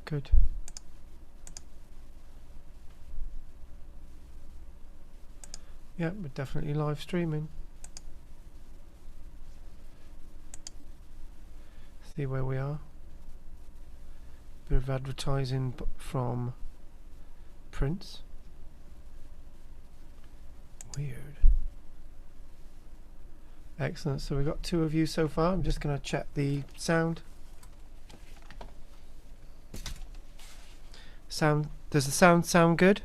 Good. Yeah, we're definitely live streaming. See where we are. Bit of advertising from Prince. Weird. Excellent. So we've got 2 of you so far. I'm just going to check the sound. Does the sound sound good?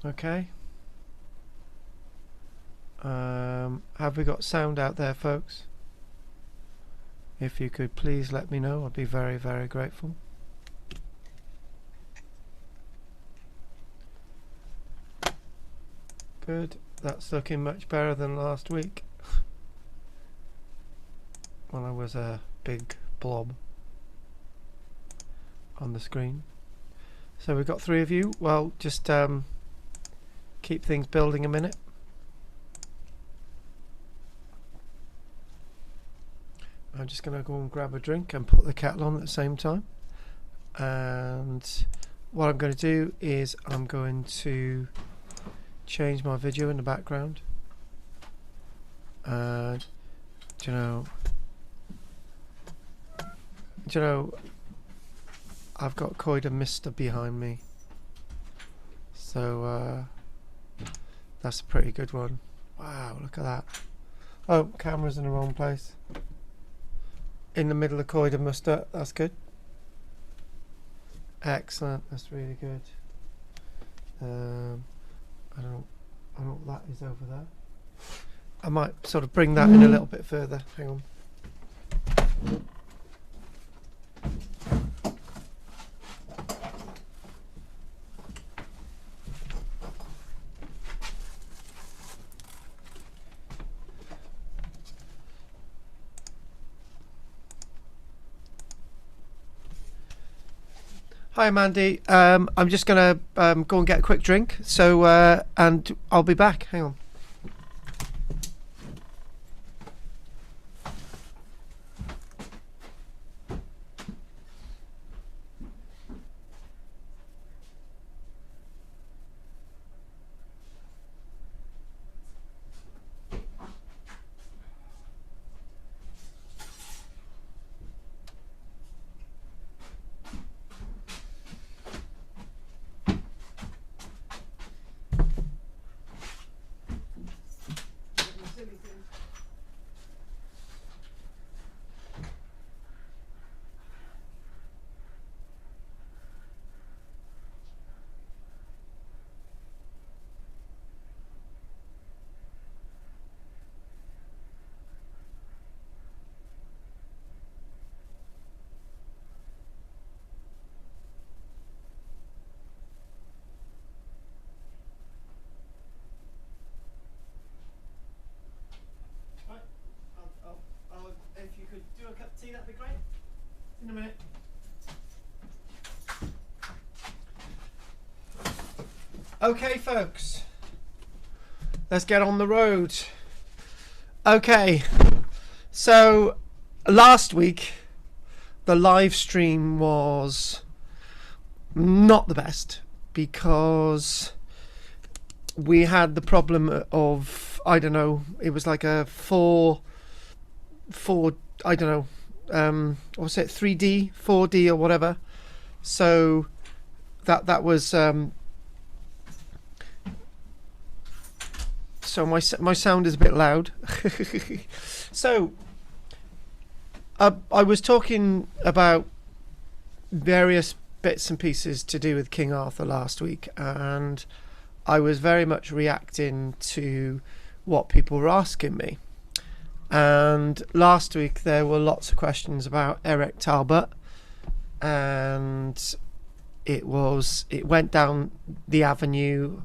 Okay. Have we got sound out there, folks? If you could please let me know, I'd be very, very grateful. Good. That's looking much better than last week when I was a big blob on the screen. So we've got 3 of you. Well, just keep things building a minute. I'm just going to go and grab a drink and put the kettle on at the same time. And what I'm going to do is I'm going to change my video in the background. Do you know, I've got Coida Mister behind me, so that's a pretty good one. Wow, look at that. Oh, camera's in the wrong place. In the middle of Coida Mister, that's good. Excellent, that's really good. I don't know what that is over there. I might sort of bring that in a little bit further. Hang on. Hi, Mandy. I'm just going to go and get a quick drink. So, and I'll be back. Hang on. If you could do a cup of tea, that'd be great. In a minute. Okay, folks. Let's get on the road. Okay. So, last week, the live stream was not the best because we had the problem of, I don't know, it was like a four I don't know, what's it, 3D 4D or whatever. So that was so my sound is a bit loud. So I was talking about various bits and pieces to do with King Arthur last week, and I was very much reacting to what people were asking me. And last week there were lots of questions about Eric Talbot, and it went down the avenue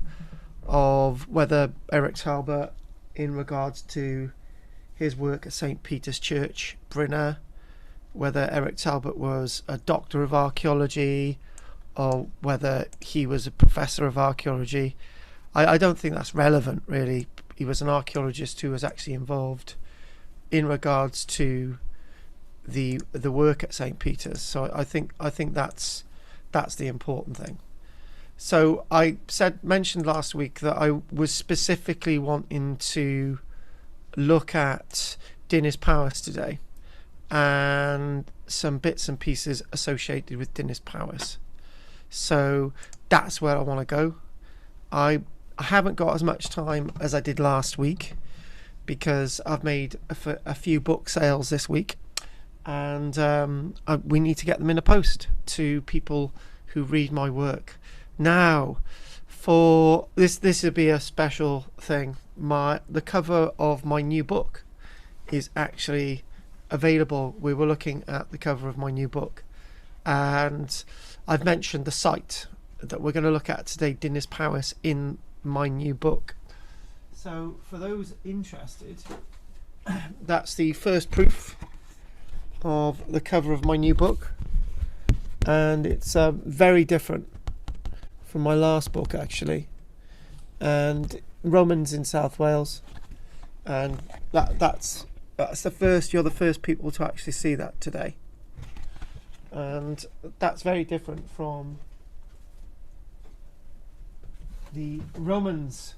of whether Eric Talbot, in regards to his work at St. Peter's Church, Brynner, whether Eric Talbot was a doctor of archaeology or whether he was a professor of archaeology. I don't think that's relevant, really. He was an archaeologist who was actually involved in regards to the work at St. Peter's. So I think that's the important thing. So I mentioned last week that I was specifically wanting to look at Dinas Powys today and some bits and pieces associated with Dinas Powys. So that's where I want to go. I haven't got as much time as I did last week because I've made a few book sales this week, and we need to get them in a post to people who read my work. Now, for this would be a special thing. The cover of my new book is actually available. We were looking at the cover of my new book, and I've mentioned the site that we're going to look at today, Dinas Powys, in my new book. So for those interested, that's the first proof of the cover of my new book, and it's very different from my last book actually, and Romans in South Wales, and that's the first. You're the first people to actually see that today, and that's very different from the Romans,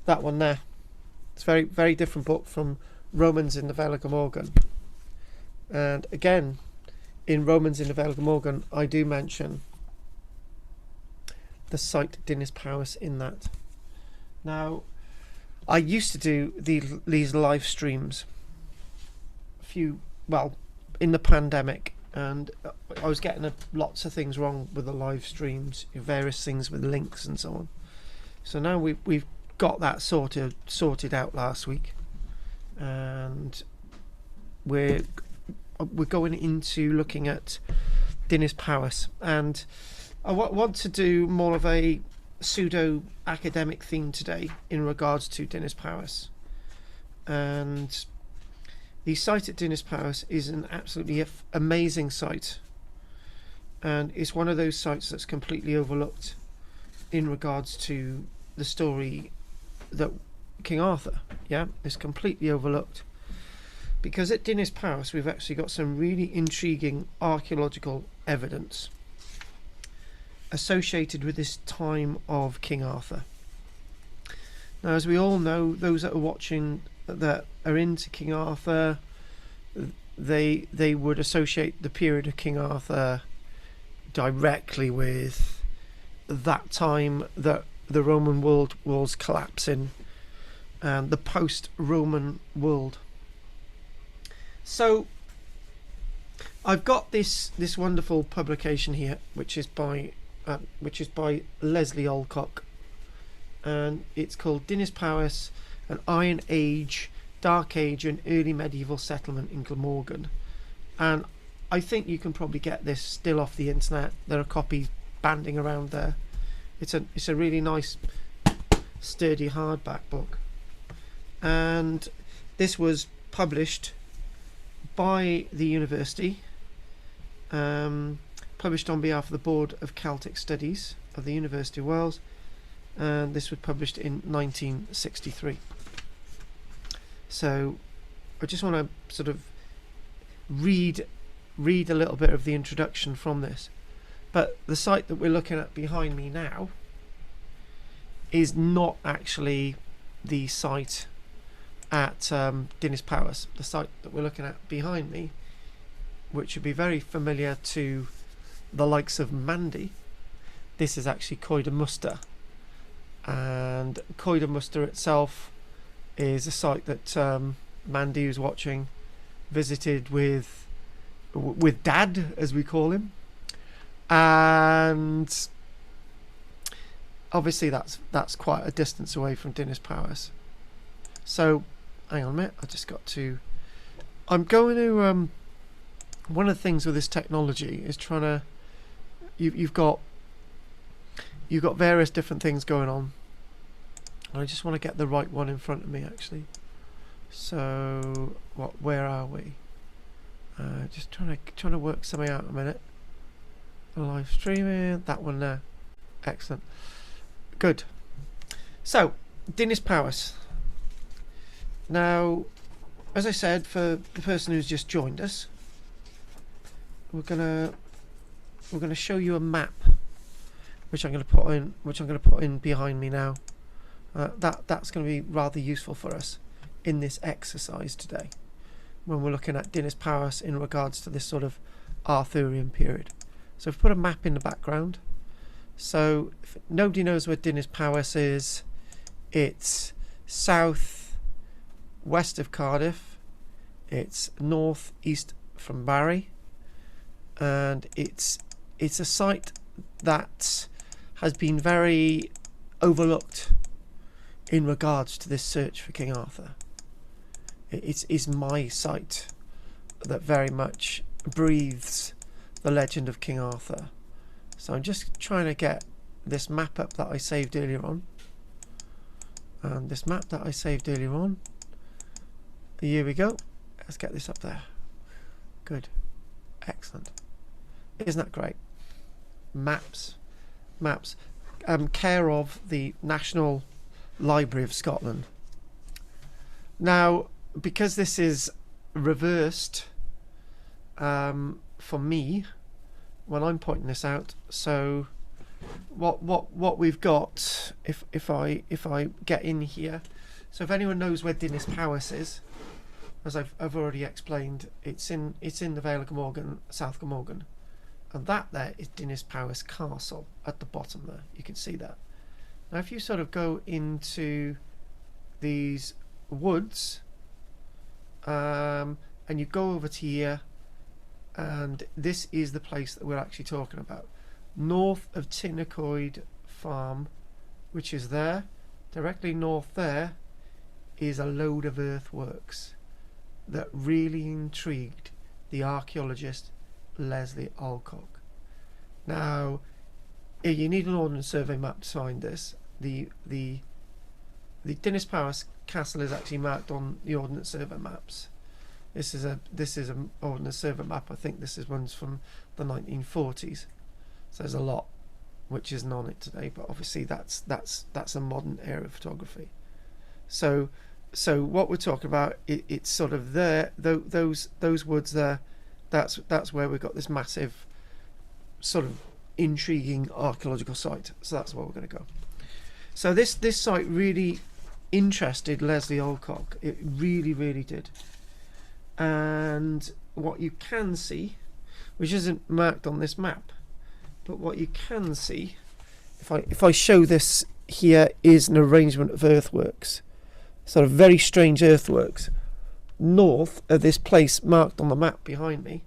that one there. It's very, very different book from Romans in the Vale of Glamorgan. And again, in Romans in the Vale of Glamorgan, I do mention the site Dinas Powys in that. Now, I used to do these live streams in the pandemic, and I was getting lots of things wrong with the live streams, various things with links and so on. So now we've got that sorted out last week, and we're going into looking at Dinas Powys, and I want to do more of a pseudo academic theme today in regards to Dinas Powys. And the site at Dinas Powys is an absolutely amazing site, and it's one of those sites that's completely overlooked in regards to the story that King Arthur, is completely overlooked, because at Dinas Powys we've actually got some really intriguing archaeological evidence associated with this time of King Arthur. Now, as we all know, those that are watching that are into King Arthur, they would associate the period of King Arthur directly with that time that the Roman world was collapsing, and the post-Roman world. So I've got this wonderful publication here, which is by Leslie Alcock, and it's called Dinas Powys, an Iron Age, Dark Age and Early Medieval Settlement in Glamorgan. And I think you can probably get this still off the internet. There are copies banding around there. It's a really nice sturdy hardback book, and this was published by the university, published on behalf of the Board of Celtic Studies of the University of Wales, and this was published in 1963. So I just want to sort of read a little bit of the introduction from this. But the site that we're looking at behind me now is not actually the site at Dinas Powys. The site that we're looking at behind me, which would be very familiar to the likes of Mandy, this is actually Coed y Muster. And Coed y Muster itself is a site that Mandy, who's watching, visited with Dad, as we call him. And obviously that's quite a distance away from Dinas Powys. So hang on a minute, I'm going to one of the things with this technology is trying to you've got various different things going on. I just want to get the right one in front of me actually. So where are we? Just trying to work something out a minute. Live streaming, that one there. Excellent. Good. So, Dinas Powys. Now, as I said, for the person who's just joined us, we're gonna show you a map, which I'm gonna put in behind me now. That's going to be rather useful for us in this exercise today, when we're looking at Dinas Powys in regards to this sort of Arthurian period. So we've put a map in the background. So if nobody knows where Dinas Powys is, it's south west of Cardiff, it's north east from Barry, and it's a site that has been very overlooked in regards to this search for King Arthur. It's my site that very much breathes the legend of King Arthur. So I'm just trying to get this map up that I saved earlier on. And this map that I saved earlier on. Here we go. Let's get this up there. Good. Excellent. Isn't that great? Maps. Care of the National Library of Scotland. Now, because this is reversed for me when I'm pointing this out, so what we've got, if I get in here, so if anyone knows where Dinas Powys is, as I've already explained, it's in the Vale of Glamorgan, South Glamorgan, and that there is Dinas Powys Castle at the bottom there. You can see that. Now if you sort of go into these woods, and you go over to here, and this is the place that we're actually talking about. North of Tintagel Farm, which is there. Directly north there is a load of earthworks that really intrigued the archaeologist Leslie Alcock. Now, you need an Ordnance Survey map to find this. The Dinas Powys Castle is actually marked on the Ordnance Survey maps. This is an Ordnance Survey map. I think this is one's from the 1940s. So there's a lot which isn't on it today, but obviously that's a modern era of photography. So what we're talking about, it's sort of there. Those woods there. That's where we've got this massive, sort of intriguing archaeological site. So that's where we're going to go. So this site really interested Leslie Alcock. It really did. And what you can see, which isn't marked on this map, but what you can see, if I show this here, is an arrangement of earthworks, sort of very strange earthworks, north of this place marked on the map behind me,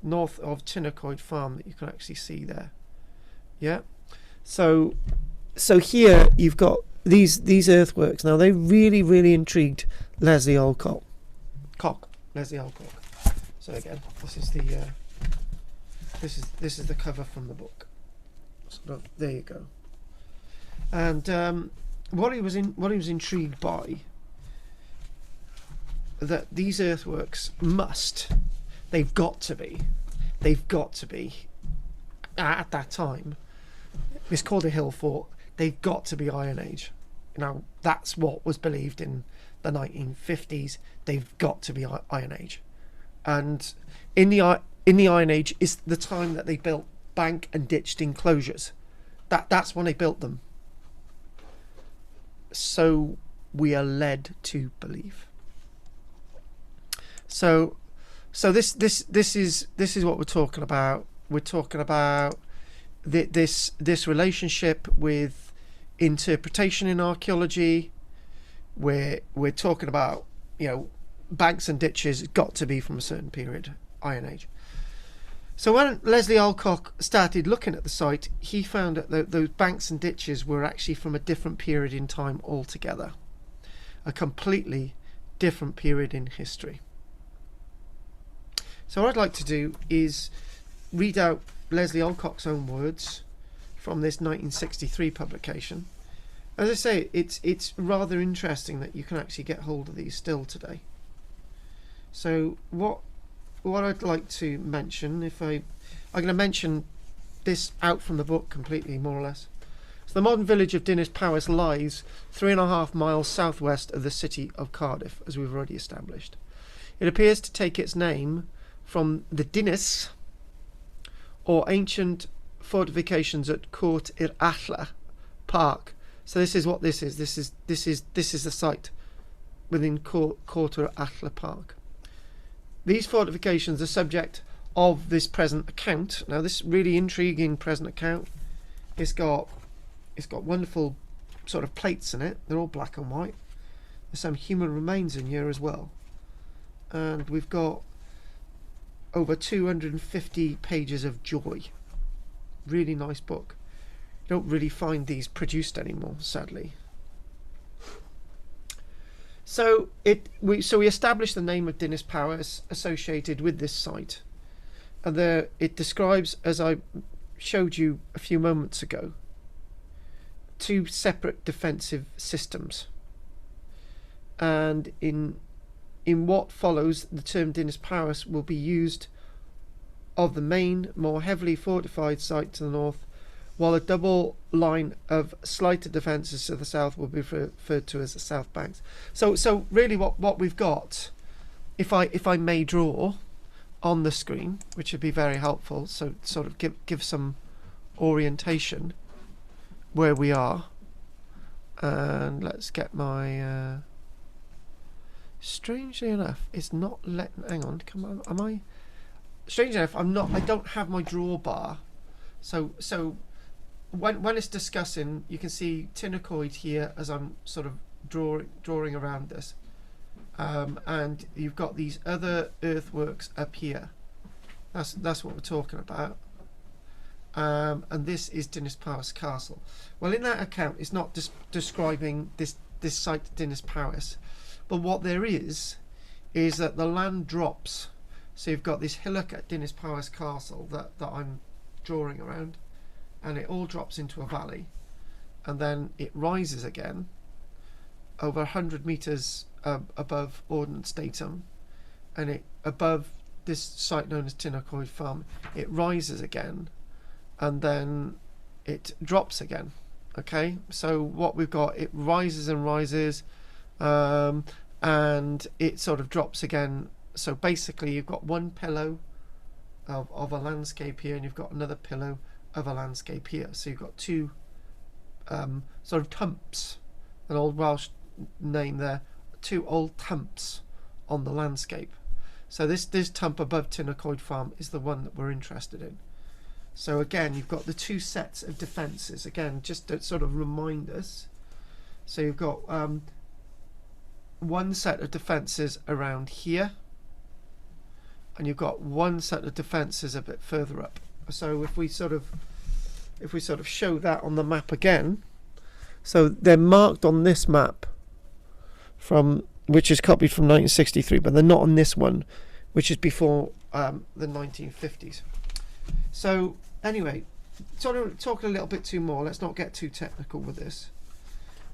north of Tintagel Farm, that you can actually see there. Yeah. So here you've got these earthworks. Now they really intrigued Leslie Alcock. Leslie Alcock. So again, this is the cover from the book. So there you go. And what he was intrigued by, that these earthworks they've got to be at that time. It's called a hill fort. They've got to be Iron Age. Now that's what was believed in the 1950s. They've got to be Iron Age, and in the Iron Age is the time that they built bank and ditched enclosures. That's when they built them. So we are led to believe. So this is what we're talking about. We're talking about this relationship with interpretation in archaeology. We're talking about, banks and ditches got to be from a certain period, Iron Age. So when Leslie Alcock started looking at the site, he found that those banks and ditches were actually from a different period in time altogether, a completely different period in history. So what I'd like to do is read out Leslie Alcock's own words from this 1963 publication. As I say, it's rather interesting that you can actually get hold of these still today. So what I'd like to mention, I'm going to mention this out from the book completely, more or less. So the modern village of Dinas Powys lies 3.5 miles southwest of the city of Cardiff, as we've already established. It appears to take its name from the Dinas, or ancient fortifications at Court Ir Achla Park. So this is what this is. This is the site within Court Ir Achla Park. These fortifications are subject of this present account. Now, this really intriguing present account, it's got wonderful sort of plates in it. They're all black and white. There's some human remains in here as well, and we've got over 250 pages of joy. Really nice book. You don't really find these produced anymore, sadly. So we established the name of Dinas Powys associated with this site, and it describes, as I showed you a few moments ago, 2 separate defensive systems. And in what follows, the term Dinas Powys will be used of the main, more heavily fortified site to the north, while a double line of slighter defences to the south will be referred to as the south banks. So really what we've got, if I may draw on the screen, which would be very helpful, so sort of give some orientation where we are. And let's get my strangely enough, it's not letting, hang on, come on, am I, strangely enough, I don't have my draw bar, so when it's discussing, you can see Tintagel here as I'm sort of drawing around this, and you've got these other earthworks up here. That's what we're talking about. And this is Dinas Powys Castle. Well, in that account, it's not describing this site, Dinas Powys, but what there is that the land drops. So you've got this hillock at Dinas Powys Castle that I'm drawing around, and it all drops into a valley, and then it rises again over 100 meters above Ordnance Datum, and it above this site known as Tintagel Farm, it rises again, and then it drops again. Okay, so what we've got, it rises and rises, and it sort of drops again. So basically you've got one pillow of a landscape here, and you've got another pillow of a landscape here. So you've got 2 sort of tumps, an old Welsh name there, 2 old tumps on the landscape. So this tump above Tintagel Farm is the one that we're interested in. So again, you've got the 2 sets of defences, again, just to sort of remind us. So you've got one set of defences around here, and you've got one set of defences a bit further up. So if we sort of show that on the map again, so they're marked on this map which is copied from 1963, but they're not on this one, which is before the 1950s. So anyway, sort of talking a little bit too more, let's not get too technical with this.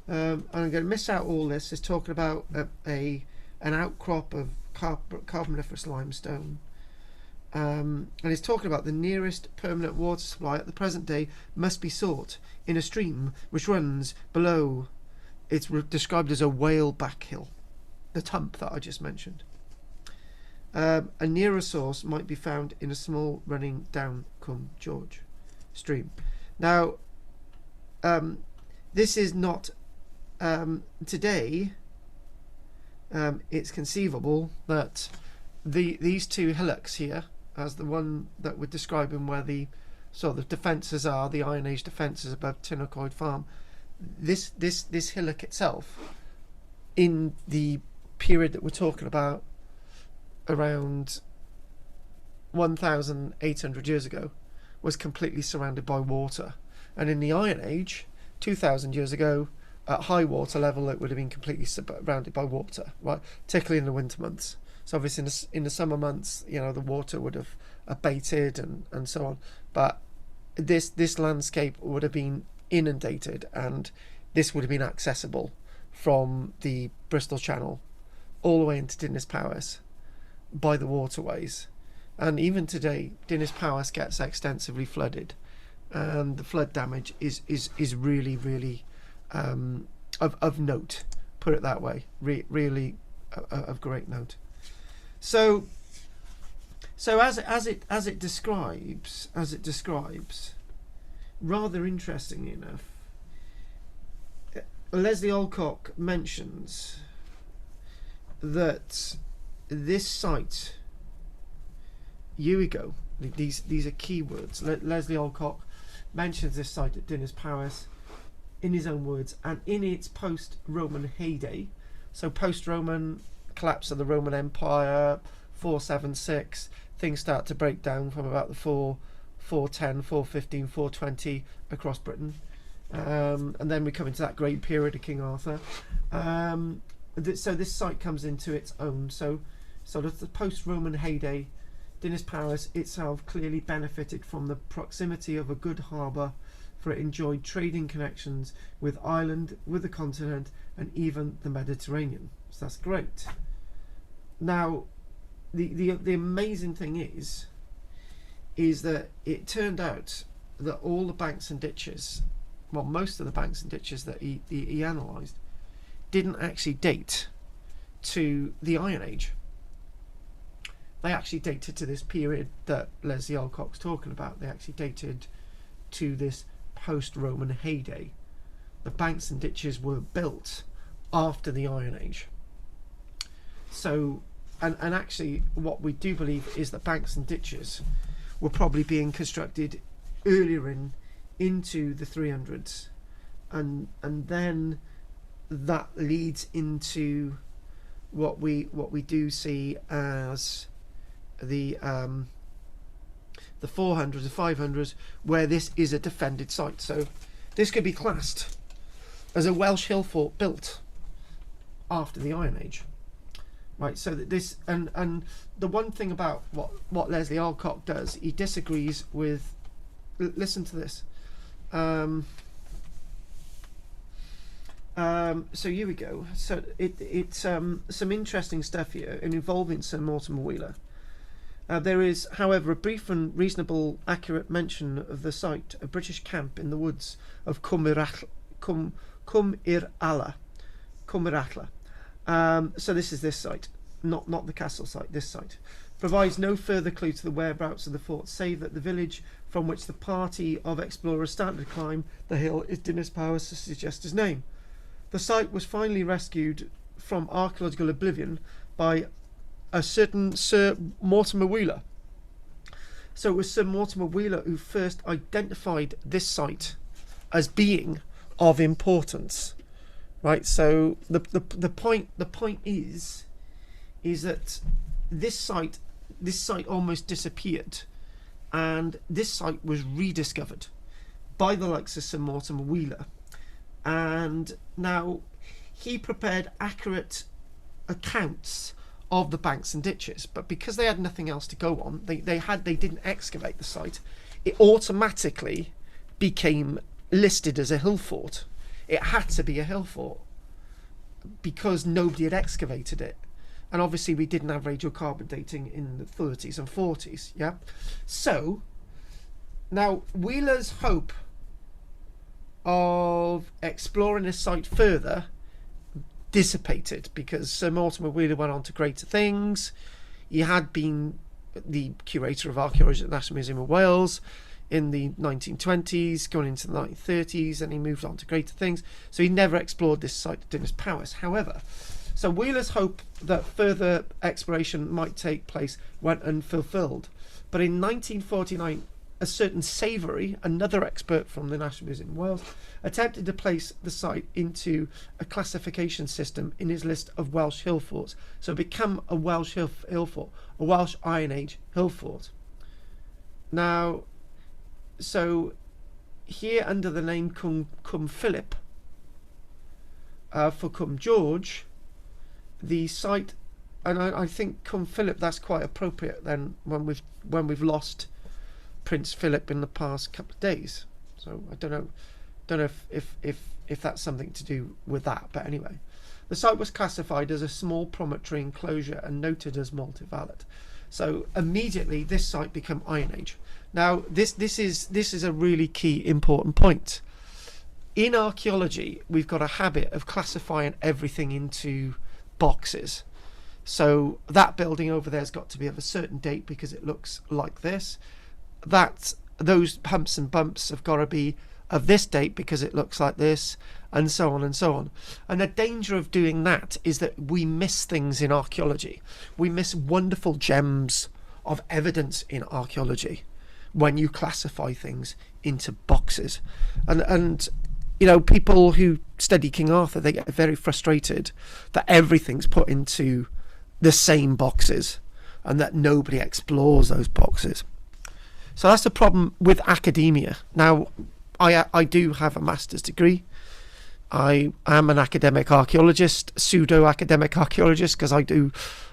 I'm going to miss out all this. Is talking about an outcrop of Carboniferous limestone, and it's talking about the nearest permanent water supply at the present day must be sought in a stream which runs below. It's described as a whaleback hill, the tump that I just mentioned. A nearer source might be found in a small running down Cwm George stream. Now, this is not today. It's conceivable that these 2 hillocks here, as the one that we're describing where the defences are, the Iron Age defences above Tintagel Farm, this hillock itself, in the period that we're talking about, around 1,800 years ago, was completely surrounded by water, and in the Iron Age, 2,000 years ago, at high water level, it would have been completely surrounded by water, right? Particularly in the winter months. So obviously in the summer months, you know, the water would have abated and so on. But this landscape would have been inundated, and this would have been accessible from the Bristol Channel all the way into Dinas Powys by the waterways. And even today, Dinas Powys gets extensively flooded, and the flood damage is really, really of note, put it that way, really of great note. So So as it describes, rather interestingly enough, Leslie Alcock mentions that this site, here we go, these are keywords. Leslie Alcock mentions this site at Dinas Powys in his own words, and in its post-Roman heyday, so post-Roman collapse of the Roman Empire, 476, things start to break down from about the 410, 415, 420 across Britain. And then we come into that great period of King Arthur. So this site comes into its own. So sort of the post-Roman heyday, Dinas Powys itself clearly benefited from the proximity of a good harbour, for it enjoyed trading connections with Ireland, with the continent, and even the Mediterranean. So that's great. Now, the amazing thing is that it turned out that all the banks and ditches, well, most of the banks and ditches that he analysed, didn't actually date to the Iron Age. They actually dated to this period that Leslie Alcock's talking about. They actually dated to this post-Roman heyday. The banks and ditches were built after the Iron Age. So, and actually what we do believe is that banks and ditches were probably being constructed earlier into the 300s, and then that leads into what we do see as the 400s, the 500s, where this is a defended site. So this could be classed as a Welsh hill fort built after the Iron Age, right? So that this, and the one thing about what Leslie Alcock does, he disagrees with. Listen to this. So here we go. So it's some interesting stuff here involving Sir Mortimer Wheeler. There is, however, a brief and reasonable accurate mention of the site, a British camp in the woods of Cwm I'r Ala. So this is this site, not the castle site, this site. Provides no further clue to the whereabouts of the fort, save that the village from which the party of explorers started to climb the hill is Dinas Powys, to suggest his name. The site was finally rescued from archaeological oblivion by a certain Sir Mortimer Wheeler. So it was Sir Mortimer Wheeler who first identified this site as being of importance, right? So the point is that this site almost disappeared, and this site was rediscovered by the likes of Sir Mortimer Wheeler, and now he prepared accurate accounts of the banks and ditches, but because they had nothing else to go on, they didn't excavate the site. It automatically became listed as a hill fort. It had to be a hill fort because nobody had excavated it, and obviously we didn't have radiocarbon dating in the 30s and 40s. Yeah, so now Wheeler's hope of exploring this site further dissipated because Sir Mortimer Wheeler went on to greater things. He had been the curator of archaeology at the National Museum of Wales in the 1920s, going into the 1930s, and he moved on to greater things. So he never explored this site at Dinas Powys. However, so Wheeler's hope that further exploration might take place went unfulfilled. But in 1949, a certain Savoury, another expert from the National Museum of Wales, attempted to place the site into a classification system in his list of Welsh hill forts. So it became a Welsh hill fort, a Welsh Iron Age hill fort. Now, so here under the name Cwm Philip, for Cwm George, the site, and I think Cwm Philip, that's quite appropriate then when we've lost Prince Philip in the past couple of days. So I don't know if that's something to do with that, but anyway, the site was classified as a small promontory enclosure and noted as multivalent. So immediately this site became Iron Age. Now this is a really key important point. In archaeology, we've got a habit of classifying everything into boxes. So that building over there's got to be of a certain date because it looks like this. Those humps and bumps have got to be of this date because it looks like this, and so on and so on. And the danger of doing that is that we miss things in archaeology. We miss wonderful gems of evidence in archaeology when you classify things into boxes. And you know, people who study King Arthur, they get very frustrated that everything's put into the same boxes and that nobody explores those boxes. So that's the problem with academia. Now, I do have a master's degree. I am an academic archaeologist, pseudo-academic archaeologist, because I do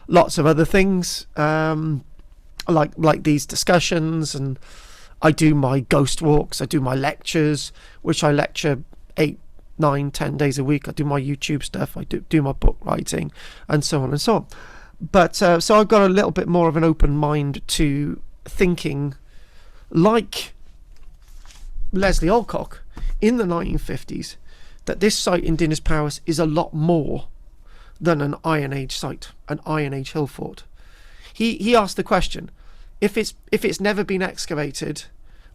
lots of other things, like these discussions, and I do my ghost walks, I do my lectures, which I lecture 8, 9, 10 days a week. I do my YouTube stuff, I do my book writing, and so on and so on. But so I've got a little bit more of an open mind to thinking like Leslie Alcock in the 1950s, that this site in Dinas Powys is a lot more than an Iron Age site, an Iron Age hill fort. He asked the question, if it's never been excavated,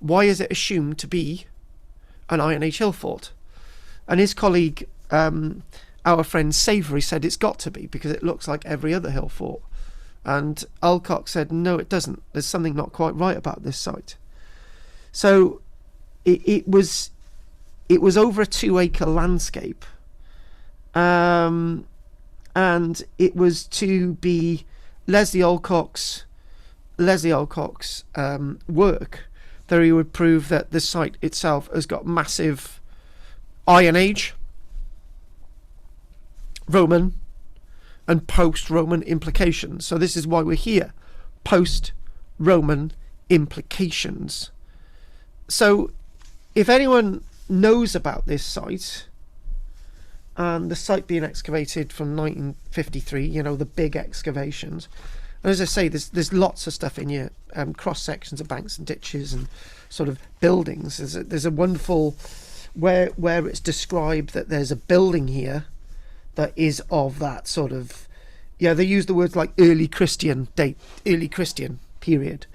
why is it assumed to be an Iron Age hill fort? And his colleague, our friend Savoury, said it's got to be because it looks like every other hill fort. And Alcock said, no, it doesn't. There's something not quite right about this site. So it was over a 2-acre landscape, and it was to be Leslie Alcock's work that he would prove that the site itself has got massive Iron Age, Roman, and post-Roman implications. So this is why we're here, post-Roman implications. So if anyone knows about this site, and the site being excavated from 1953, you know, the big excavations, and as I say, there's lots of stuff in here, cross sections of banks and ditches and sort of buildings. There's a wonderful where it's described that there's a building here that is of that sort of, yeah, they use the words like early Christian period.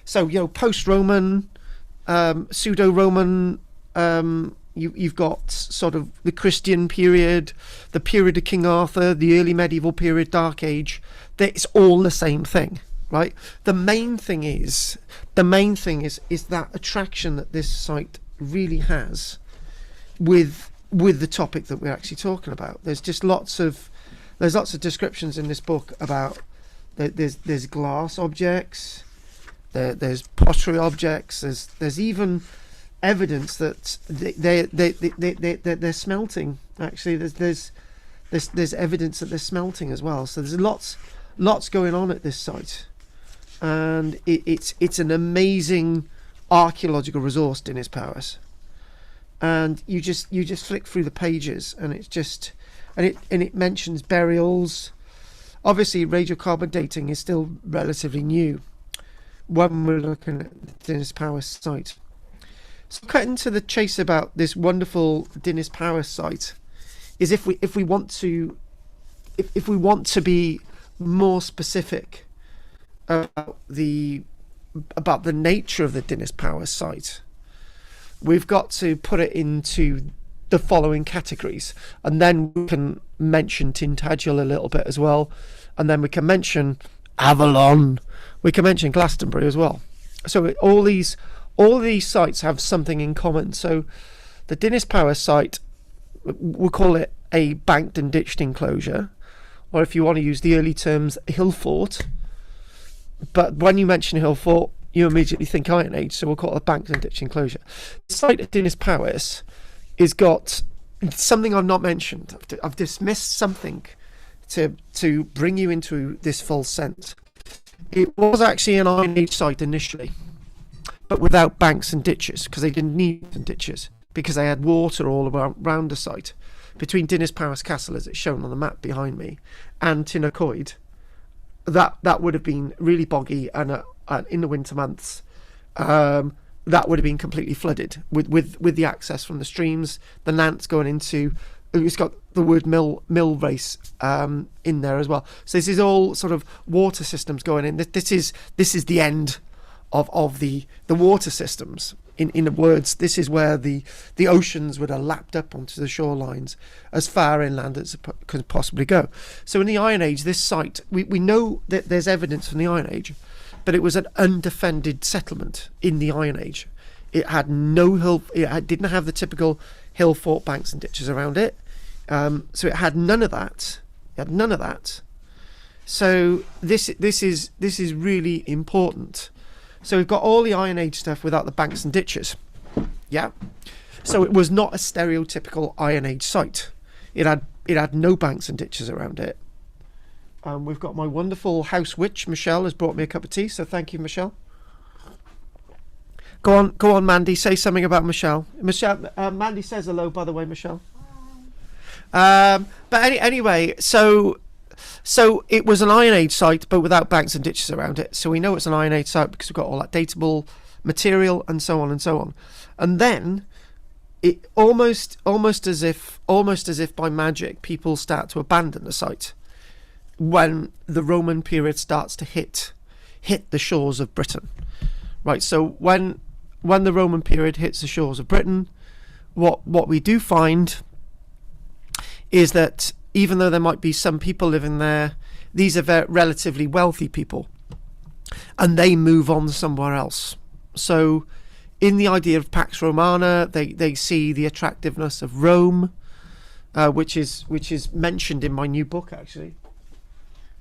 So, you know, post-Roman, pseudo-Roman, you've got sort of the Christian period, the period of King Arthur, the early medieval period, Dark Age. It's all the same thing, right? The main thing is that attraction that this site really has with the topic that we're actually talking about. There's lots of descriptions in this book about there's glass objects, there's pottery objects, there's even evidence that they're smelting. Actually, there's evidence that they're smelting as well. So there's lots going on at this site, and it's an amazing archaeological resource, Dinas Powys. And you just flick through the pages, and it's just and it mentions burials. Obviously, radiocarbon dating is still relatively new when we're looking at the Dinas Powys site. So cutting to the chase about this wonderful Dinas Powys site is if we want to be more specific about the nature of the Dinas Powys site, we've got to put it into the following categories, and then we can mention Tintagel a little bit as well, and then we can mention Avalon, we can mention Glastonbury as well. So all these sites have something in common. So the Dinas Powys site, we'll call it a banked and ditched enclosure, or if you want to use the early terms, a hill fort. But when you mention hill fort, you immediately think Iron Age, so we'll call it a banked and ditched enclosure. The site at Dinas Powys has got something I've not mentioned. I've dismissed something to bring you into this full sense. It was actually an Iron Age site initially, but without banks and ditches, because they didn't need ditches, because they had water all around the site. Between Dinas Powys Castle, as it's shown on the map behind me, and Tintagel, that would have been really boggy, and in the winter months, that would have been completely flooded with the access from the streams, the Nant's going into. It's got the word mill race in there as well. So this is all sort of water systems going in. This is the end of the water systems. In the words, this is where the oceans would have lapped up onto the shorelines as far inland as it could possibly go. So in the Iron Age, this site, we know that there's evidence from the Iron Age, but it was an undefended settlement in the Iron Age. It had no hill, didn't have the typical hill fort banks and ditches around it. So it had none of that. So this is really important. So we've got all the Iron Age stuff without the banks and ditches. Yeah. So it was not a stereotypical Iron Age site. It had no banks and ditches around it. We've got my wonderful house witch, Michelle, has brought me a cup of tea. So thank you, Michelle. Go on, Mandy. Say something about Michelle. Mandy says hello, by the way, Michelle. But anyway, so it was an Iron Age site, but without banks and ditches around it. So we know it's an Iron Age site because we've got all that datable material and so on and so on. And then it almost as if by magic, people start to abandon the site when the Roman period starts to hit the shores of Britain. Right. So when the Roman period hits the shores of Britain, what we do find is that even though there might be some people living there, these are relatively wealthy people, and they move on somewhere else. So in the idea of Pax Romana, they see the attractiveness of Rome, which is mentioned in my new book, actually,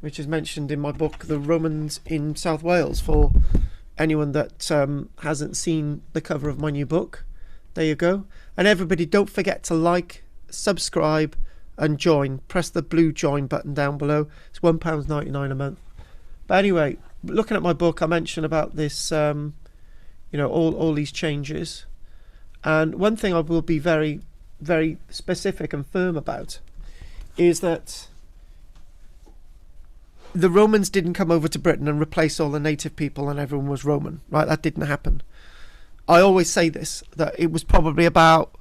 which is mentioned in my book, The Romans in South Wales, for anyone that hasn't seen the cover of my new book. There you go. And everybody, don't forget to like, subscribe, and join. Press the blue join button down below. It's £1.99 a month. But anyway, looking at my book, I mentioned about this, all these changes. And one thing I will be very, very specific and firm about is that the Romans didn't come over to Britain and replace all the native people and everyone was Roman, right? That didn't happen. I always say this, that it was probably about,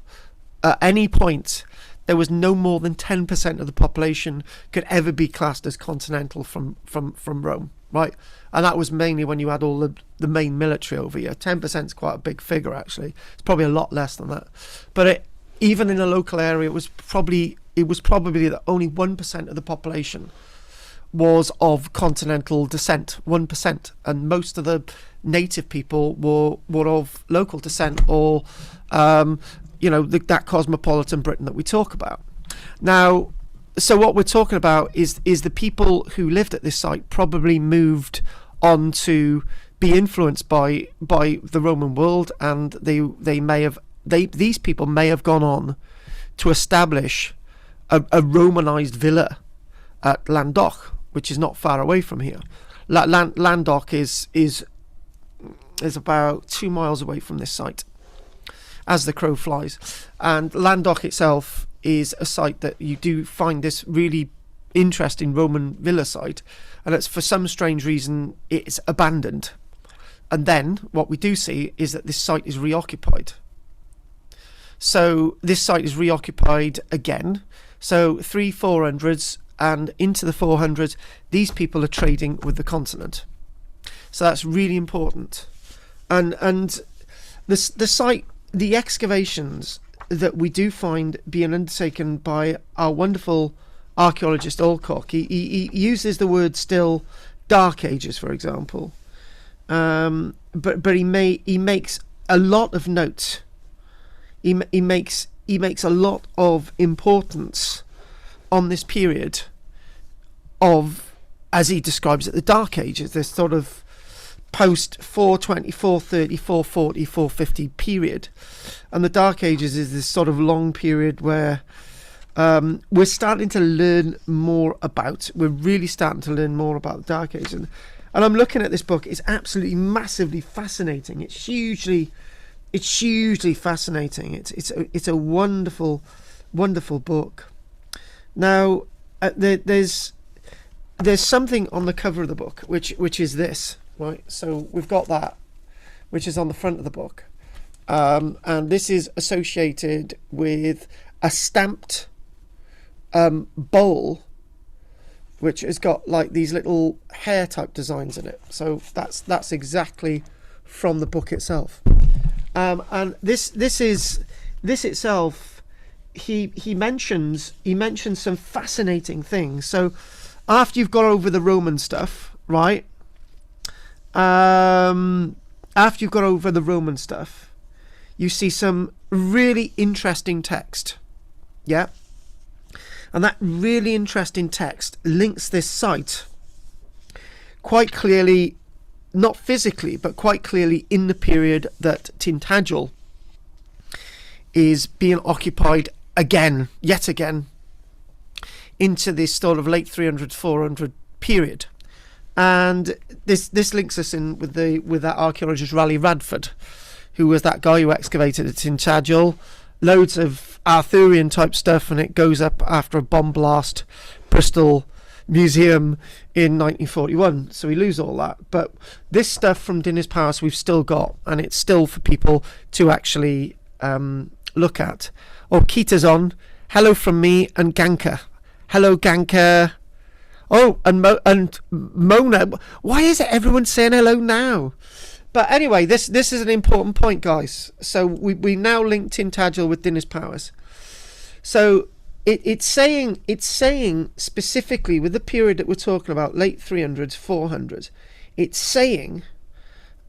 at any point, there was no more than 10% of the population could ever be classed as continental from Rome, right? And that was mainly when you had all the main military over here. 10% is quite a big figure, actually. It's probably a lot less than that. But even in a local area, it was probably that only 1% of the population was of continental descent, 1%, and most of the native people were of local descent, or that cosmopolitan Britain that we talk about. Now, so what we're talking about is the people who lived at this site probably moved on to be influenced by the Roman world, and these people may have gone on to establish a Romanized villa at Landoch, which is not far away from here. Landoch is about 2 miles away from this site, as the crow flies. And Landoch itself is a site that you do find this really interesting Roman villa site, and it's, for some strange reason, it's abandoned. And then what we do see is that this site is reoccupied. So this site is reoccupied again. So 300-400s and into the 400s, these people are trading with the continent. So that's really important. And the site, the excavations that we do find being undertaken by our wonderful archaeologist Alcock, he uses the word still Dark Ages, for example, but he makes a lot of notes. He makes a lot of importance on this period of, as he describes it, the Dark Ages, this sort of post 420, 430, 440, 450 period. And the Dark Ages is this sort of long period where we're starting to learn more about. We're really starting to learn more about the Dark Ages. And I'm looking at this book. It's absolutely massively fascinating. It's hugely fascinating. It's a wonderful, wonderful book. Now, there's something on the cover of the book which is this, right? So we've got that, which is on the front of the book, and this is associated with a stamped bowl, which has got like these little hair type designs in it. So that's exactly from the book itself. And this itself, he mentions some fascinating things. So after you've got over the Roman stuff, right? After you've got over the Roman stuff, you see some really interesting text. Yeah. And that really interesting text links this site quite clearly, not physically, but quite clearly in the period that Tintagel is being occupied yet again, into this sort of late 300s, 400 period. And this links us in with that archaeologist Raleigh Radford, who was that guy who excavated at Tintagel, loads of Arthurian type stuff, and it goes up after a bomb blast, Bristol Museum in 1941. So we lose all that. But this stuff from Dinas Powys we've still got, and it's still for people to actually look at. Oh, Keita's on. Hello from me and Ganka. Hello, Ganka. Oh, and Mona. Why is it everyone saying hello now? But anyway, this is an important point, guys. So we now link Tintagel with Dinas Powys. So it's saying specifically with the period that we're talking about, late 300s, 400s. It's saying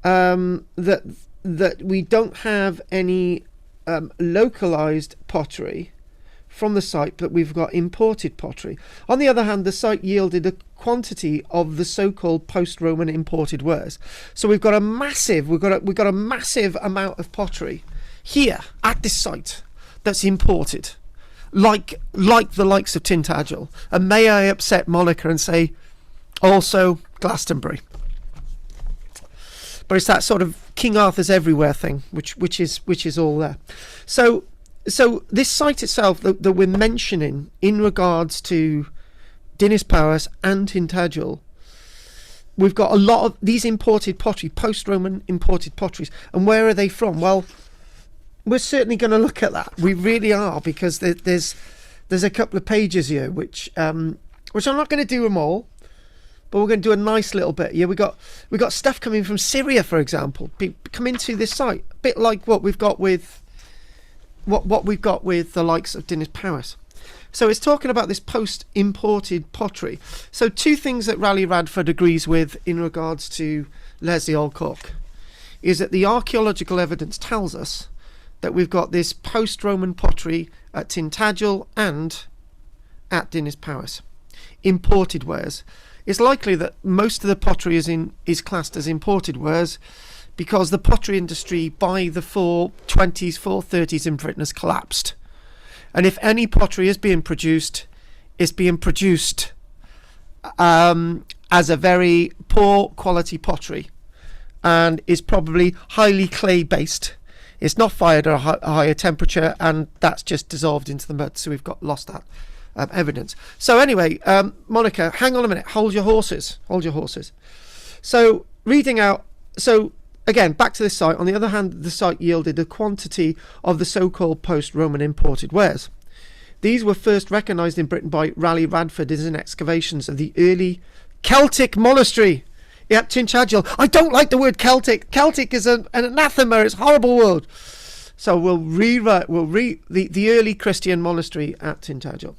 that we don't have any localized pottery from the site, but we've got imported pottery. On the other hand, the site yielded a quantity of the so-called post-Roman imported wares. So we've got a massive amount of pottery here at this site that's imported, like the likes of Tintagel. And may I upset Monica and say also Glastonbury. But it's that sort of King Arthur's everywhere thing, which is all there. So this site itself that we're mentioning in regards to Dinas Powys and Tintagel, we've got a lot of these imported pottery, post-Roman imported potteries. And where are they from? Well, we're certainly going to look at that. We really are, because there's a couple of pages here which I'm not going to do them all, but we're going to do a nice little bit. Yeah, we got stuff coming from Syria, for example, come into this site, a bit like what we've got with what we've got with the likes of Dinas Powys. So it's talking about this post-imported pottery. So two things that Raleigh Radford agrees with in regards to Leslie Alcock is that the archaeological evidence tells us that we've got this post-Roman pottery at Tintagel and at Dinas Powys, imported wares. It's likely that most of the pottery is classed as imported wares, because the pottery industry by the 420s, 430s in Britain has collapsed. And if any pottery is being produced, it's being produced as a very poor quality pottery, and is probably highly clay based. It's not fired at a higher temperature, and that's just dissolved into the mud. So we've lost that evidence. So anyway, Monica, hang on a minute. Hold your horses. So reading out. So again, back to this site. On the other hand, the site yielded a quantity of the so-called post-Roman imported wares. These were first recognised in Britain by Raleigh Radford in excavations of the early Celtic monastery. Yep, Tintagel. I don't like the word Celtic. Celtic is an anathema. It's a horrible word. So we'll read the early Christian monastery at Tintagel.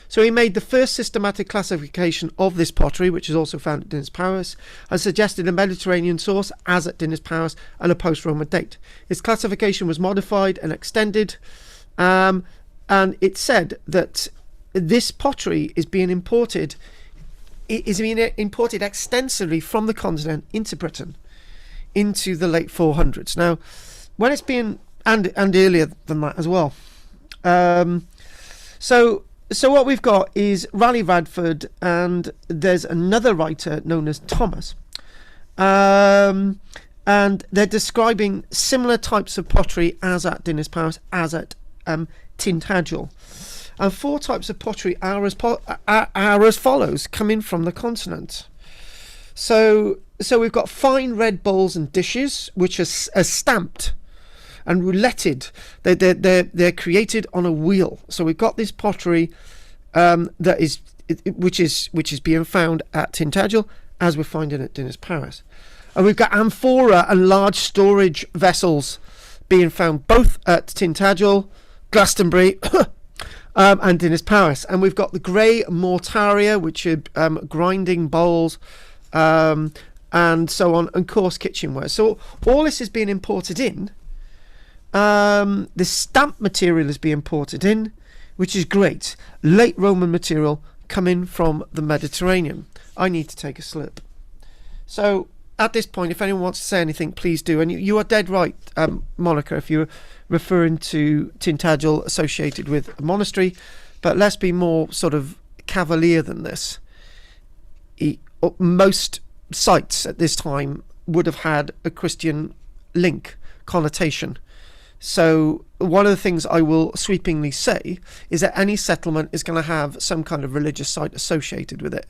So he made the first systematic classification of this pottery, which is also found at Dinas Powys, and suggested a Mediterranean source, as at Dinas Powys, and a post-Roman date. His classification was modified and extended, and it said that this pottery is being imported extensively from the continent into Britain into the late 400s. Now, when it's being and earlier than that as well. So what we've got is Raleigh Radford, and there's another writer known as Thomas, and they're describing similar types of pottery as at Dinas Powys, as at Tintagel. And four types of pottery are as follows, coming from the continent. So we've got fine red bowls and dishes, which are stamped and rouletted. They're created on a wheel. So we've got this pottery that is which is being found at Tintagel, as we're finding at Dinas Powys. And we've got amphora and large storage vessels being found both at Tintagel, Glastonbury, and Dinas Powys. And we've got the grey mortaria, which are grinding bowls, and so on, and coarse kitchenware. So all this is being imported in. The stamp material is being imported in, which is great. Late Roman material coming from the Mediterranean. I need to take a slip. So at this point, if anyone wants to say anything, please do. And you are dead right, Monica, if you're referring to Tintagel associated with a monastery. But let's be more sort of cavalier than this. Most sites at this time would have had a Christian link, connotation. So one of the things I will sweepingly say is that any settlement is going to have some kind of religious site associated with it.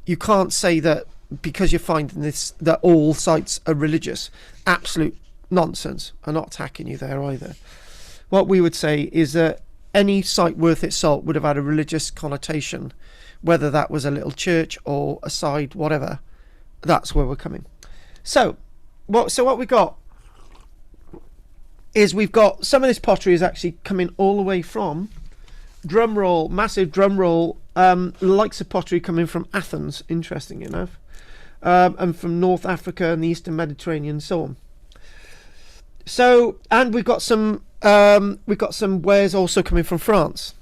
You can't say that because you're finding this that all sites are religious. Absolute nonsense. I'm not attacking you there either. What we would say is that any site worth its salt would have had a religious connotation, whether that was a little church or a side, whatever. That's where we're coming. So what we got is we've got some of this pottery is actually coming all the way from, drum roll, massive drum roll, likes of pottery coming from Athens, interesting enough, and from North Africa and the Eastern Mediterranean and so on. So, and we've got some wares also coming from France,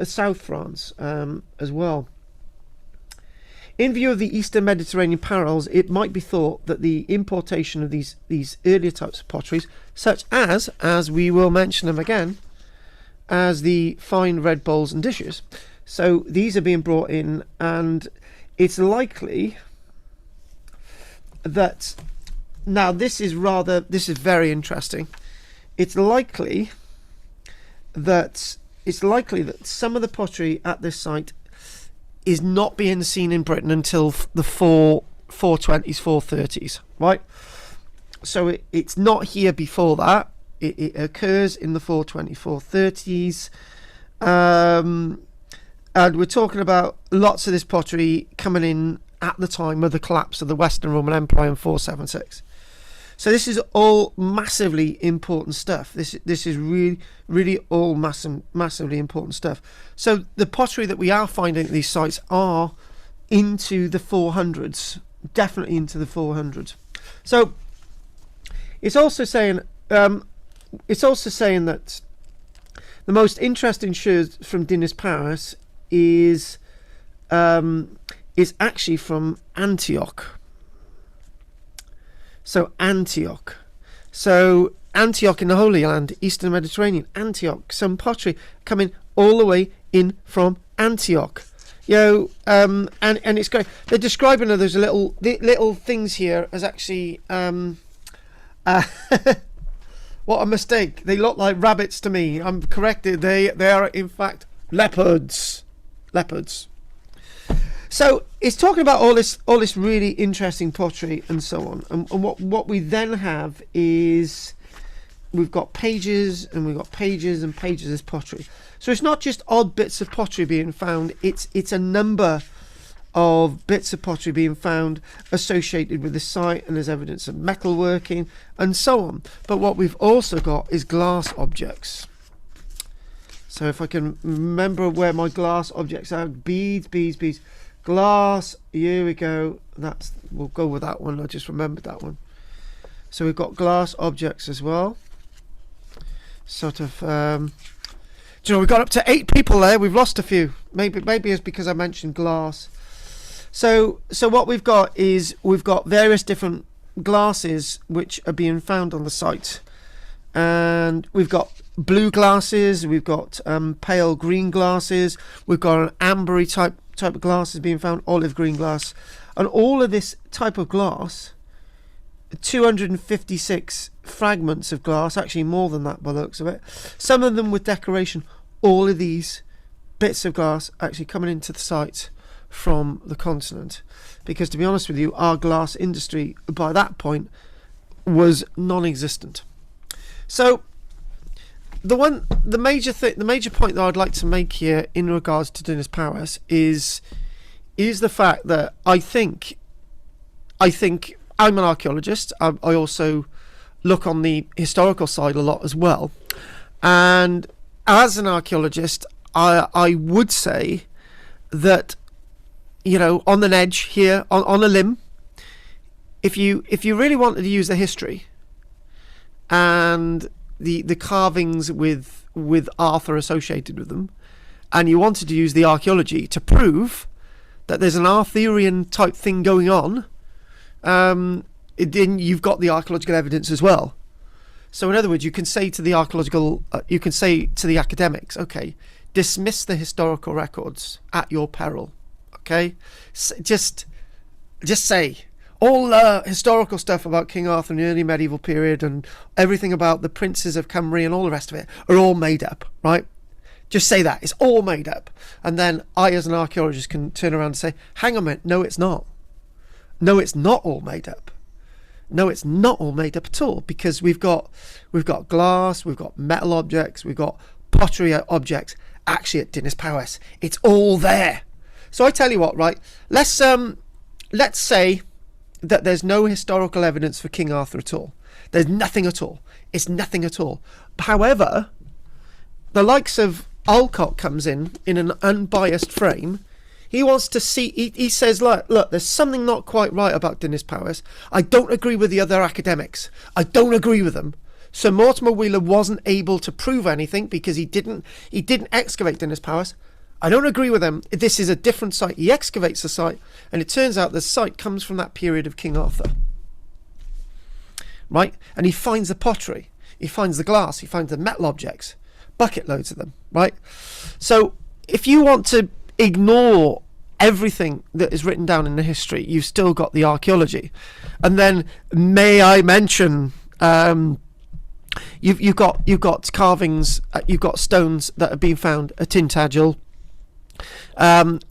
South France, as well. In view of the Eastern Mediterranean parallels, it might be thought that the importation of these earlier types of potteries, such as we will mention them again, as the fine red bowls and dishes. So these are being brought in, and it's likely that, now this is very interesting. It's likely that some of the pottery at this site is not being seen in Britain until the 420s, 430s, right? So it's not here before that. It occurs in the 420s, 430s. And we're talking about lots of this pottery coming in at the time of the collapse of the Western Roman Empire in 476. So this is all massively important stuff. This is really all massively important stuff. So the pottery that we are finding at these sites are into the 400s, definitely into the 400s. So it's also saying that the most interesting sherds from Dinas Powys is actually from Antioch. So Antioch in the Holy Land, Eastern Mediterranean, Antioch, some pottery coming all the way in from Antioch. And it's great. They're describing those little things here as actually what a mistake. They look like rabbits to me. I'm corrected. They are in fact leopards. So it's talking about all this really interesting pottery and so on. And what we then have is we've got pages and we've got pages and pages of pottery. So it's not just odd bits of pottery being found. It's a number of bits of pottery being found associated with the site, and there's evidence of metalworking and so on. But what we've also got is glass objects. So if I can remember where my glass objects are, beads, glass, here we go. We'll go with that one. I just remembered that one. So we've got glass objects as well. Sort of, we've got up to 8 people there. We've lost a few. Maybe it's because I mentioned glass. So what we've got is we've got various different glasses which are being found on the site, and we've got blue glasses, we've got pale green glasses, we've got an ambery type of glasses being found, olive green glass, and all of this type of glass, 256 fragments of glass, actually more than that by the looks of it, some of them with decoration. All of these bits of glass actually coming into the site from the continent, because to be honest with you, our glass industry by that point was non-existent. So the major point that I'd like to make here in regards to Dinas Powys is the fact that I think I'm an archaeologist. I also look on the historical side a lot as well, and as an archaeologist, I would say that, you know, on an edge here, on a limb, if you really wanted to use the history and the carvings with Arthur associated with them, and you wanted to use the archaeology to prove that there's an Arthurian type thing going on, then you've got the archaeological evidence as well. So in other words, you can say to the academics, okay, dismiss the historical records at your peril. Okay, just say all the historical stuff about King Arthur in the early medieval period and everything about the princes of Cymru and all the rest of it are all made up, right? Just say that it's all made up, and then I, as an archaeologist, can turn around and say, hang on a minute, no, it's not. No, it's not all made up. No, it's not all made up at all, because we've got glass, we've got metal objects, we've got pottery objects. Actually, at Dinas Powys, it's all there. So I tell you what, right? Let's say that there's no historical evidence for King Arthur at all. There's nothing at all. It's nothing at all. However, the likes of Alcott comes in an unbiased frame. He wants to see. He says, look, there's something not quite right about Dinas Powys. I don't agree with the other academics. I don't agree with them. So Mortimer Wheeler wasn't able to prove anything because he didn't excavate Dinas Powys. I don't agree with him. This is a different site. He excavates the site, and it turns out the site comes from that period of King Arthur. Right? And he finds the pottery. He finds the glass. He finds the metal objects. Bucket loads of them. Right? So if you want to ignore everything that is written down in the history, you've still got the archaeology. And then, may I mention, you've got carvings, you've got stones that have been found at Tintagel,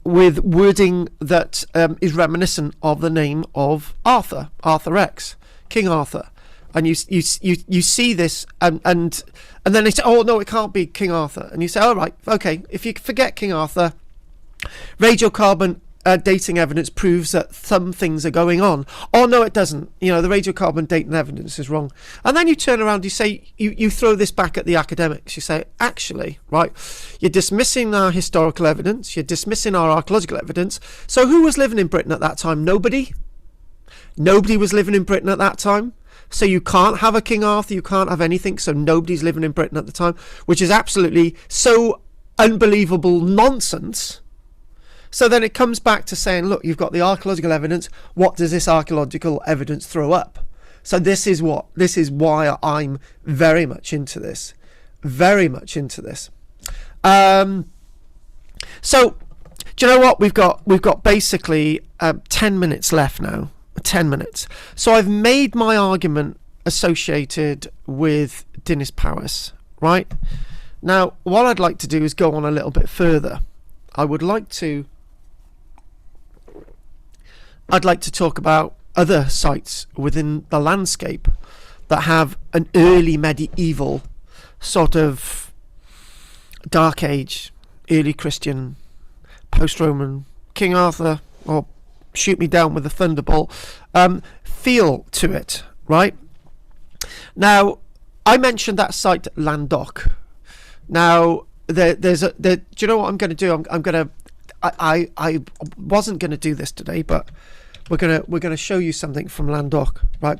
with wording that is reminiscent of the name of Arthur X, King Arthur, and you see this, and then they say, oh no, it can't be King Arthur, and you say, all right, okay, if you forget King Arthur, radiocarbon dating evidence proves that some things are going on. Oh no, it doesn't. You know, the radiocarbon dating evidence is wrong. And then you turn around, you say, you throw this back at the academics. You say, actually, right, you're dismissing our historical evidence, you're dismissing our archaeological evidence. So who was living in Britain at that time? Nobody was living in Britain at that time. So you can't have a King Arthur, you can't have anything, so nobody's living in Britain at the time, which is absolutely so unbelievable nonsense. So then it comes back to saying, look, you've got the archaeological evidence. What does this archaeological evidence throw up? So this is why I'm very much into this. Very much into this. So do you know what? We've got basically 10 minutes left now. 10 minutes. So I've made my argument associated with Dinas Powys, right? Now, what I'd like to do is go on a little bit further. I'd like to talk about other sites within the landscape that have an early medieval sort of Dark Age, early Christian, post-Roman, King Arthur, or shoot me down with a thunderbolt feel to it, right? Now, I mentioned that site Landoc. Now, do you know what I'm going to do? I wasn't going to do this today, but we're gonna show you something from Landoc, right?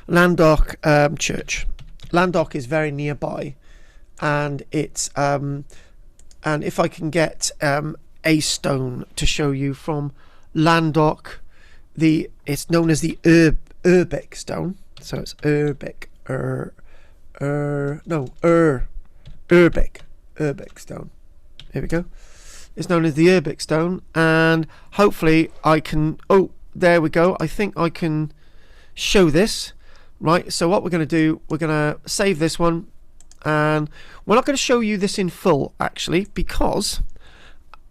Landoc Church. Landoc is very nearby, and it's and if I can get a stone to show you from Landoc, it's known as the Urbic stone. So it's Urbic stone. Here we go. It's known as the Urbic stone, and hopefully I can, oh, there we go. I think I can show this, right? So what we're going to do, we're going to save this one, and we're not going to show you this in full, actually, because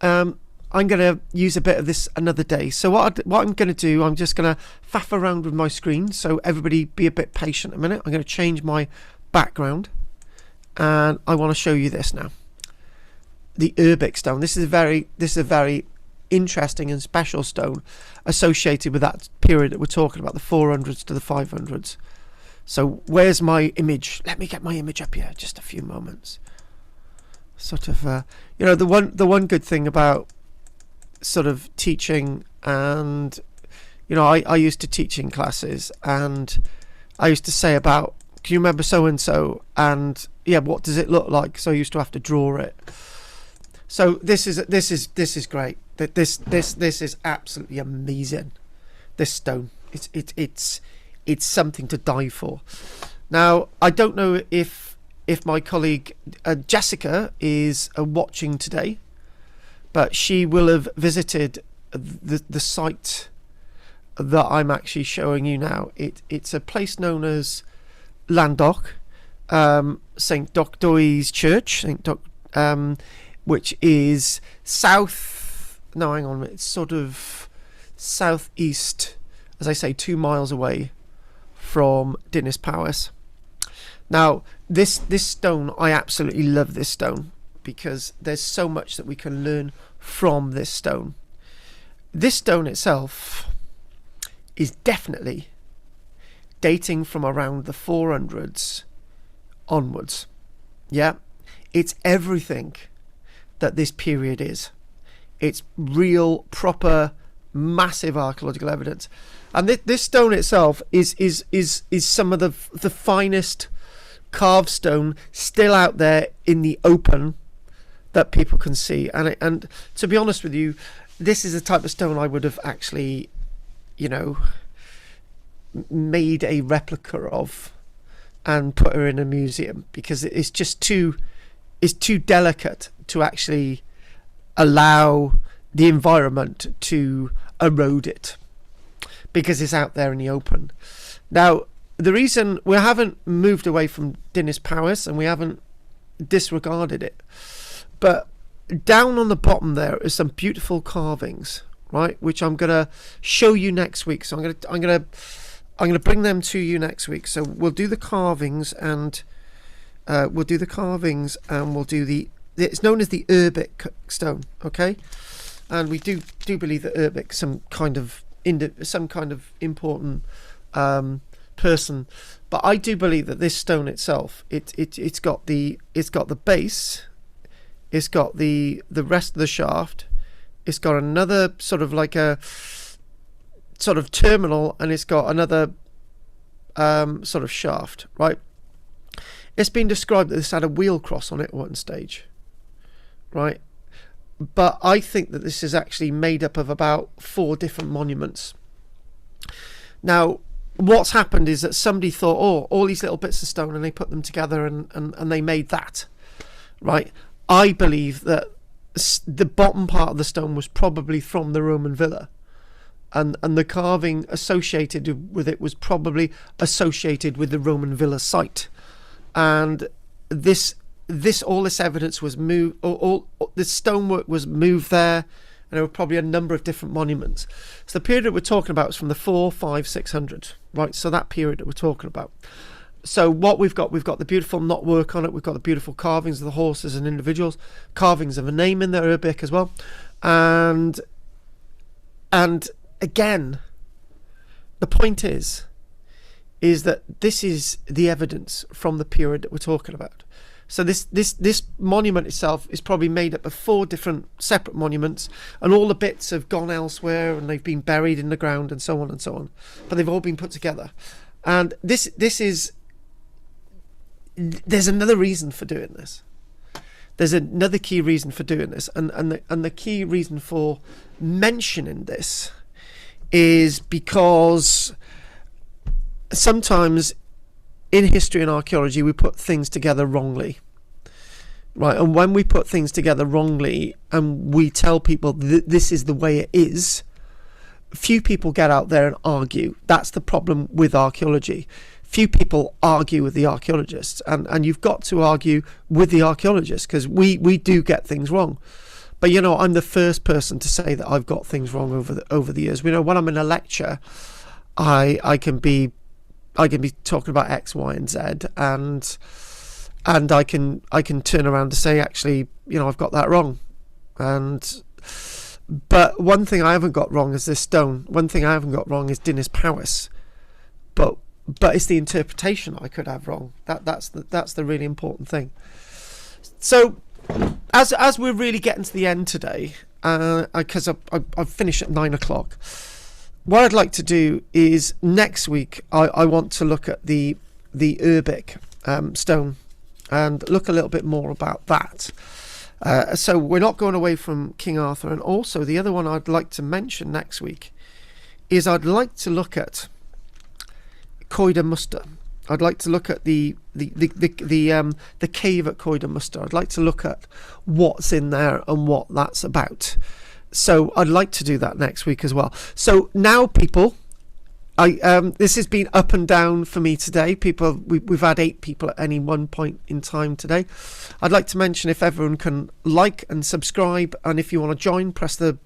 I'm going to use a bit of this another day. So what I'm going to do, I'm just going to faff around with my screen, so everybody be a bit patient a minute. I'm going to change my background, and I want to show you this now. The Urbic stone. This is a very interesting and special stone associated with that period that we're talking about, the 400s to the 500s. So where's my image? Let me get my image up here, just a few moments. Sort of, the one good thing about sort of teaching, and I used to teach in classes, and I used to say about, can you remember so and so, and yeah, what does it look like? So I used to have to draw it. So this is great. This is absolutely amazing. This stone, it's something to die for. Now I don't know if my colleague Jessica is watching today, but she will have visited the site that I'm actually showing you now. It's a place known as Landoch, St Docdoy's Church, which is south. No, hang on. It's sort of southeast, as I say, 2 miles away from Dinas Powys. Now, this stone, I absolutely love this stone because there's so much that we can learn from this stone. This stone itself is definitely dating from around the 400s onwards. Yeah, it's everything that this period is. It's real, proper, massive archaeological evidence, and this stone itself is some of the finest carved stone still out there in the open that people can see. And to be honest with you, this is the type of stone I would have actually, made a replica of and put her in a museum, because it's just too delicate to actually allow the environment to erode it, because it's out there in the open. Now, the reason we haven't moved away from Dinas Powys and we haven't disregarded it, but down on the bottom there is some beautiful carvings, right, which I'm gonna show you next week. So I'm gonna bring them to you next week. So we'll do the carvings, and we'll do the it's known as the Urbic stone, okay? And we do believe that Urbic some kind of important person, but I do believe that this stone itself, it's got the base, it's got the rest of the shaft, it's got another sort of like a sort of terminal, and it's got another sort of shaft, right? It's been described that this had a wheel cross on it at one stage, right? But I think that this is actually made up of about 4 different monuments. Now, what's happened is that somebody thought, oh, all these little bits of stone, and they put them together and they made that, right? I believe that the bottom part of the stone was probably from the Roman villa, and the carving associated with it was probably associated with the Roman villa site. And all this evidence was moved, all the stonework was moved there, and there were probably a number of different monuments. So the period that we're talking about is from the 400, 500, 600, right? So that period that we're talking about. So what we've got the beautiful knotwork on it. We've got the beautiful carvings of the horses and individuals, carvings of a name in there, Urbic as well, and again, the point is that this is the evidence from the period that we're talking about. So this monument itself is probably made up of 4 different separate monuments, and all the bits have gone elsewhere and they've been buried in the ground and so on and so on, but they've all been put together. And this is, there's another reason for doing this. There's another key reason for doing this, and the key reason for mentioning this is because sometimes in history and archaeology we put things together wrongly, right? And when we put things together wrongly and we tell people this is the way it is, few people get out there and argue. That's the problem with archaeology. Few people argue with the archaeologists, and you've got to argue with the archaeologists, because we do get things wrong. But I'm the first person to say that I've got things wrong over the years. When I'm in a lecture, I can be talking about X, Y, and Z, and and I can turn around to say, actually, I've got that wrong. But one thing I haven't got wrong is this stone. One thing I haven't got wrong is Dinas Powys. But it's the interpretation I could have wrong. That's the really important thing. So as we're really getting to the end today, because I've finished at 9 o'clock, what I'd like to do is next week I want to look at the Urbic stone and look a little bit more about that. So we're not going away from King Arthur. And also the other one I'd like to mention next week is I'd like to look at Coed y Mustard. I'd like to look at the cave at Coed y Mustard. I'd like to look at what's in there and what that's about. So I'd like to do that next week as well. So now, people, this has been up and down for me today. We've had 8 people at any one point in time today. I'd like to mention, if everyone can like and subscribe, and if you want to join, press the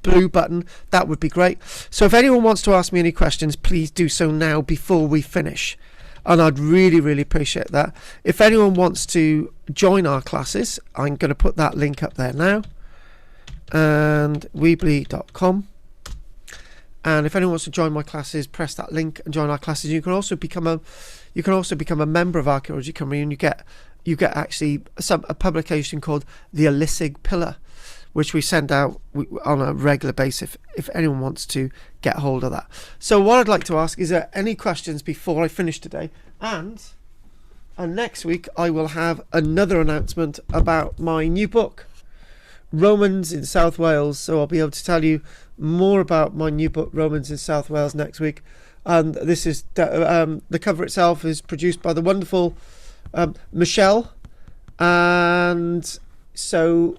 blue button. That would be great. So if anyone wants to ask me any questions, please do so now before we finish, and I'd really, really appreciate that. If anyone wants to join our classes, I'm going to put that link up there now, and weebly.com. And if anyone wants to join my classes, press that link and join our classes. You can also become a member of Archaeology Company, and you get actually a publication called the Elisig Pillar, which we send out on a regular basis if anyone wants to get hold of that. So what I'd like to ask is there any questions before I finish today? And next week I will have another announcement about my new book, Romans in South Wales. So I'll be able to tell you more about my new book, Romans in South Wales, next week. And this is the cover itself is produced by the wonderful Michelle, and so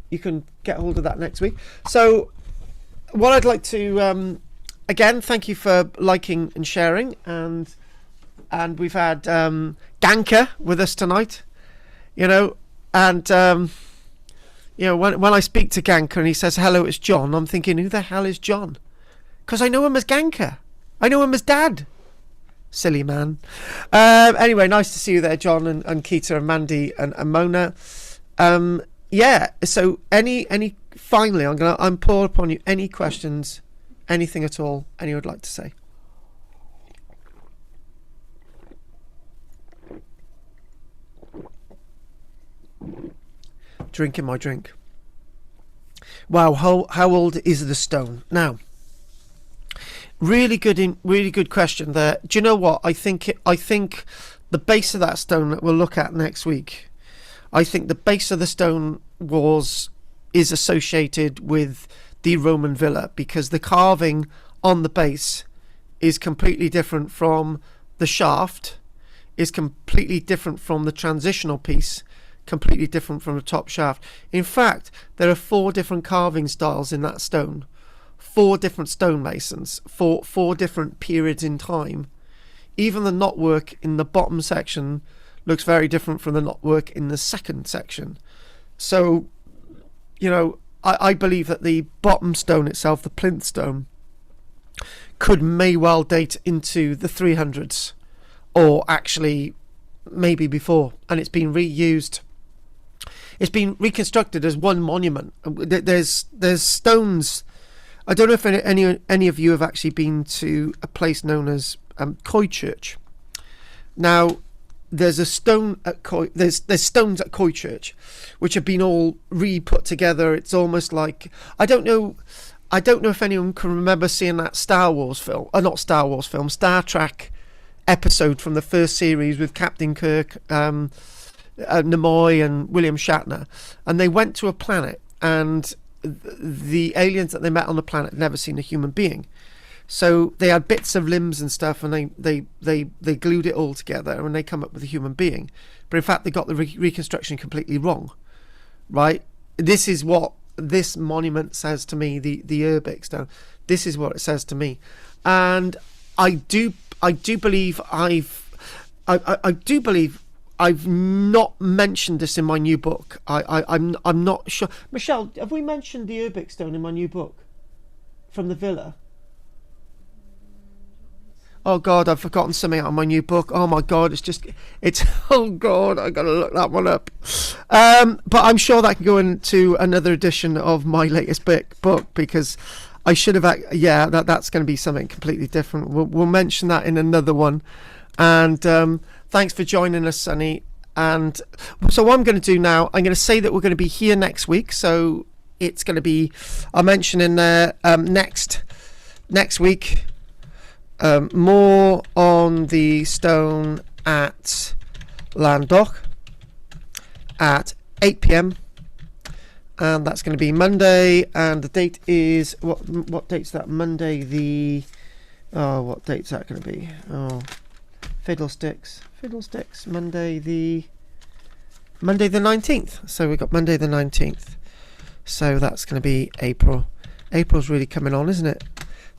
you can get hold of that next week. So what I'd like to again, thank you for liking and sharing, and we've had Ganka with us tonight, and when I speak to Ganka and he says hello, it's John, I'm thinking, who the hell is John? Because I know him as Ganka. I know him as Dad. Silly man. Anyway, nice to see you there, John, and Keita and Mandy and Mona. Yeah. So finally, I'm pouring upon you any questions, anything at all, any would like to say. Drinking my drink. Wow, how old is the stone? Now, really good question there. Do you know what? I think the base of that stone that we'll look at next week, I think the base of the stone is associated with the Roman villa, because the carving on the base is completely different from the shaft, is completely different from the transitional piece, completely different from the top shaft. In fact, there are 4 different carving styles in that stone, 4 different stonemasons, four different periods in time. Even the knotwork in the bottom section looks very different from the knotwork in the second section. So, I believe that the bottom stone itself, the plinth stone, may well date into the 300s, or actually maybe before, and it's been reused. It's been reconstructed as one monument. There's stones. I don't know if any of you have actually been to a place known as Coy Church. Now, there's a stone at Coy. There's stones at Coy Church, which have been all re-put together. It's almost like, I don't know if anyone can remember seeing that Star Trek episode from the first series with Captain Kirk, Nimoy and William Shatner, and they went to a planet, and the aliens that they met on the planet had never seen a human being, so they had bits of limbs and stuff, and they glued it all together, and they come up with a human being. But in fact, they got the reconstruction completely wrong, right? This is what this monument says to me, the Urbic stone. This is what it says to me, and I do believe I've not mentioned this in my new book. I'm not sure. Michelle, have we mentioned the Urbic stone in my new book from the villa? Oh God, I've forgotten something out of my new book. Oh my God, it's oh God, I gotta look that one up. But I'm sure that can go into another edition of my latest book, because I should have, that's going to be something completely different. We'll mention that in another one. And thanks for joining us, Sonny. And so what I'm going to do now, I'm going to say that we're going to be here next week. So it's going to be, I'll mention in there next week. More on the stone at Landdock at 8 p.m. and that's going to be Monday, and the date is what date's that? Monday what date's that going to be? Oh, fiddlesticks, Monday the 19th. So we've got Monday the 19th, so that's going to be April's really coming on, isn't it?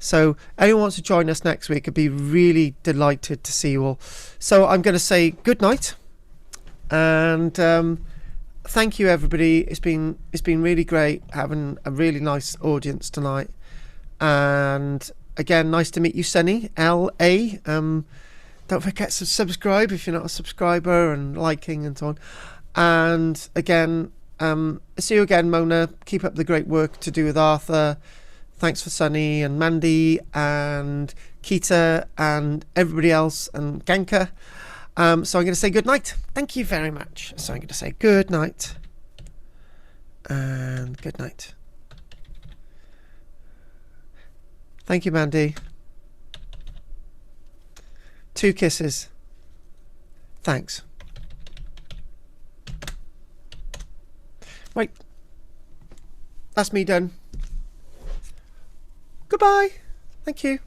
So anyone wants to join us next week, I'd be really delighted to see you all. So I'm going to say good night, and thank you everybody. It's been really great having a really nice audience tonight, and again, nice to meet you, Sunny LA. Don't forget to subscribe if you're not a subscriber, and liking and so on. And again, see you again, Mona. Keep up the great work to do with Arthur. Thanks for Sunny and Mandy and Keita and everybody else and Genka. So I'm going to say good night. Thank you very much. So I'm going to say good night and good night. Thank you, Mandy. 2 kisses. Thanks. Wait. That's me done. Goodbye. Thank you.